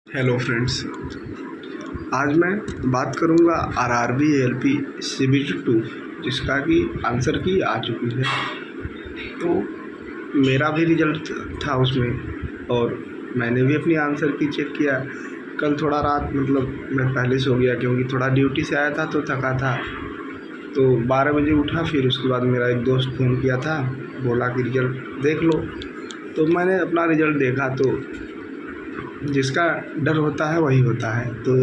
Hello friends, आज मैं बात करूंगा आरआरबी एएलपी सीबीटी 2 जिसका कि आंसर की आ चुकी है। तो मेरा भी रिजल्ट था उसमें और मैंने भी अपनी आंसर की चेक किया। कल थोड़ा रात मैं पहले सो गया क्योंकि थोड़ा ड्यूटी से आया था तो थका था। तो 12 बजे उठा, फिर उसके बाद मेरा एक दोस्त फ़ोन किया था, बोला कि रिजल्ट देख लो। तो मैंने अपना रिजल्ट देखा तो जिसका डर होता है वही होता है, तो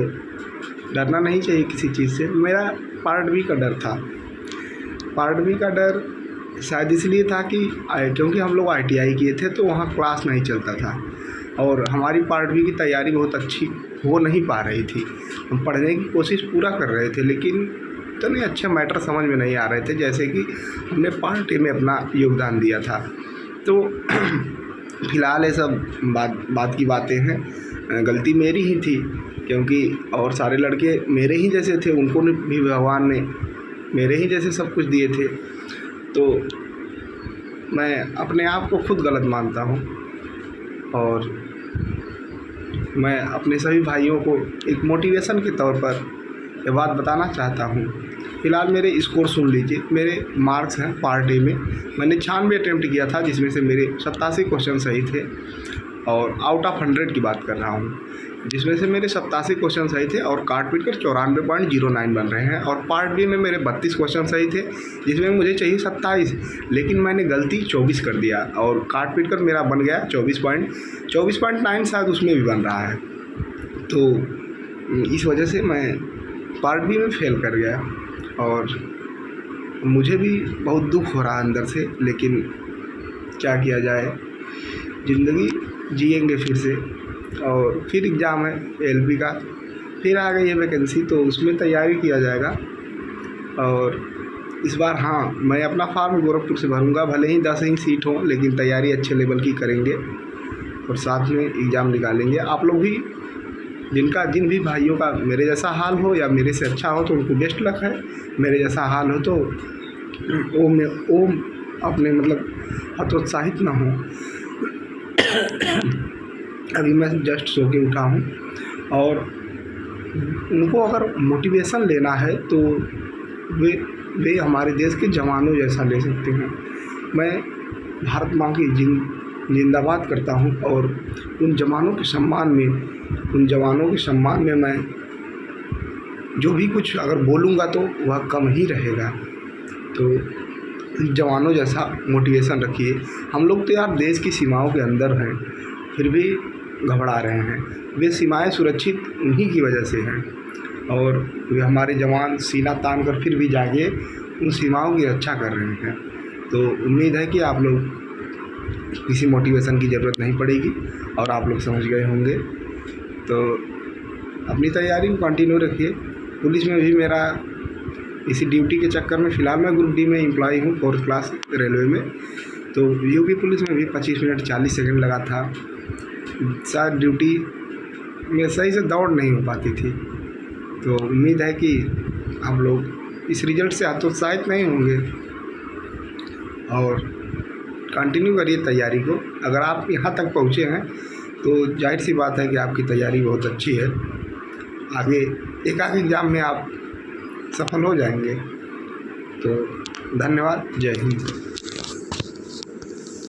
डरना नहीं चाहिए किसी चीज़ से। मेरा पार्ट बी का डर था। पार्ट बी का डर शायद इसलिए था कि क्योंकि हम लोग आईटीआई किए थे तो वहाँ क्लास नहीं चलता था और हमारी पार्ट बी की तैयारी बहुत अच्छी हो नहीं पा रही थी। हम पढ़ने की कोशिश पूरा कर रहे थे लेकिन तो नहीं अच्छे मैटर समझ में नहीं आ रहे थे, जैसे कि हमने पार्ट ए में अपना योगदान दिया था। तो फ़िलहाल ये सब बात की बातें हैं। गलती मेरी ही थी क्योंकि और सारे लड़के मेरे ही जैसे थे, उनको भी भगवान ने मेरे ही जैसे सब कुछ दिए थे। तो मैं अपने आप को खुद गलत मानता हूँ और मैं अपने सभी भाइयों को एक मोटिवेशन के तौर पर ये बात बताना चाहता हूँ। फ़िलहाल मेरे स्कोर सुन लीजिए। मेरे मार्क्स हैं पार्ट ए में, मैंने 96 अटैम्प्ट किया था जिसमें से मेरे 87 क्वेश्चन सही थे और आउट ऑफ 100 की बात कर रहा हूँ, जिसमें से मेरे 87 क्वेश्चन सही थे और काट पीट कर 94.09 बन रहे हैं। और पार्ट बी में मेरे 32 क्वेश्चन सही थे जिसमें मुझे चाहिए 27, लेकिन मैंने गलती 24 कर दिया और काट पीट कर मेरा बन गया 24.9 शायद उसमें भी बन रहा है। तो इस वजह से मैं पार्ट बी में फेल कर गया और मुझे भी बहुत दुख हो रहा है अंदर से, लेकिन क्या किया जाए, ज़िंदगी जिएंगे फिर से। और फिर एग्ज़ाम है एएलपी का, फिर आ गई है वैकेंसी तो उसमें तैयारी किया जाएगा। और इस बार हाँ, मैं अपना फॉर्म गोरखपुर से भरूंगा, भले ही 10 ही सीट हो लेकिन तैयारी अच्छे लेवल की करेंगे और साथ में एग्ज़ाम निकालेंगे। आप लोग भी जिन भी भाइयों का मेरे जैसा हाल हो या मेरे से अच्छा हो तो उनको बेस्ट लक है। मेरे जैसा हाल हो तो वो अपने हतोत्साहित ना हो। अभी मैं जस्ट सो के उठा हूँ और उनको अगर मोटिवेशन लेना है तो वे हमारे देश के जवानों जैसा ले सकते हैं। मैं भारत माँ की जिंदाबाद करता हूँ और उन जवानों के सम्मान में मैं जो भी कुछ अगर बोलूँगा तो वह कम ही रहेगा। तो जवानों जैसा मोटिवेशन रखिए। हम लोग तो यार देश की सीमाओं के अंदर हैं फिर भी घबरा रहे हैं। वे सीमाएं सुरक्षित उन्हीं की वजह से हैं और वे हमारे जवान सीना तान कर फिर भी जाके उन सीमाओं की रक्षा कर रहे हैं। तो उम्मीद है कि आप लोग किसी मोटिवेशन की ज़रूरत नहीं पड़ेगी और आप लोग समझ गए होंगे। तो अपनी तैयारी को कंटिन्यू रखिए। पुलिस में भी मेरा इसी ड्यूटी के चक्कर में फ़िलहाल मैं ग्रुप डी में एम्प्लॉय हूँ 4th क्लास रेलवे में। तो यूपी पुलिस में भी 25 मिनट 40 सेकंड लगा था। शायद ड्यूटी में सही से दौड़ नहीं हो पाती थी। तो उम्मीद है कि आप लोग इस रिज़ल्ट से हतोत्साहित नहीं होंगे और कंटिन्यू करिए तैयारी को। अगर आप यहाँ तक पहुँचे हैं तो जाहिर सी बात है कि आपकी तैयारी बहुत अच्छी है। आगे एक आध एग्ज़ाम में आप सफल हो जाएंगे। तो धन्यवाद, जय हिंद।